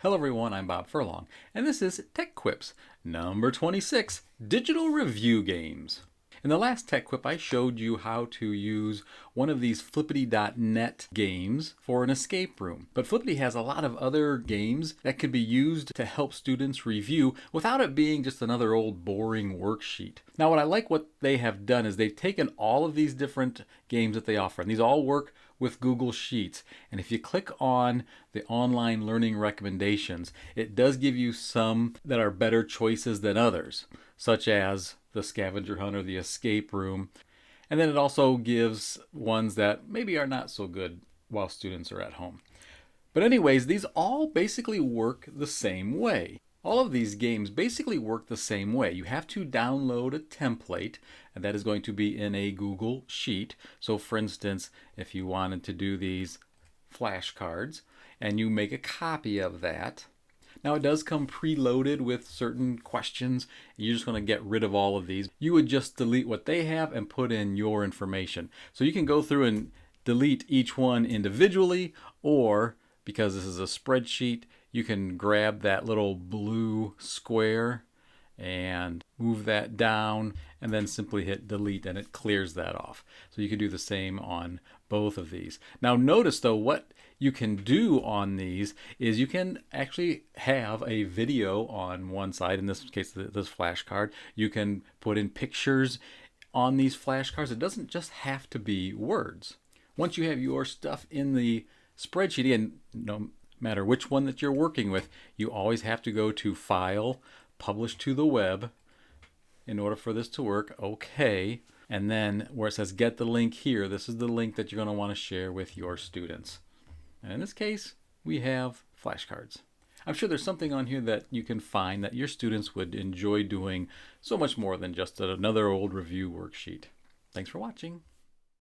Hello everyone, I'm Bob Furlong, and this is Tech Quips, number 26, Digital Review Games. In the last Tech Quip, I showed you how to use one of these Flippity.net games for an escape room. But Flippity has a lot of other games that could be used to help students review without it being just another old boring worksheet. Now what they have done is they've taken all of these different games that they offer, and these all work with Google Sheets. And if you click on the online learning recommendations, it does give you some that are better choices than others, such as the scavenger hunt or the escape room. And then it also gives ones that maybe are not so good while students are at home. But anyways, these all basically work the same way. All of these games basically work the same way. You have to download a template, and that is going to be in a Google Sheet. So for instance, if you wanted to do these flashcards, and you make a copy of that. Now it does come preloaded with certain questions. You're just going to get rid of all of these. You would just delete what they have and put in your information. So you can go through and delete each one individually, or because this is a spreadsheet, you can grab that little blue square and move that down and then simply hit delete and it clears that off. So you can do the same on both of these. Now notice though, what you can do on these is you can actually have a video on one side, in this case this flashcard. You can put in pictures on these flashcards. It doesn't just have to be words. Once you have your stuff in the spreadsheet, and no matter which one that you're working with, you always have to go to File, Publish to the Web in order for this to work. Okay. And then where it says get the link here, this is the link that you're going to want to share with your students. And in this case, we have flashcards. I'm sure there's something on here that you can find that your students would enjoy doing so much more than just another old review worksheet. Thanks for watching.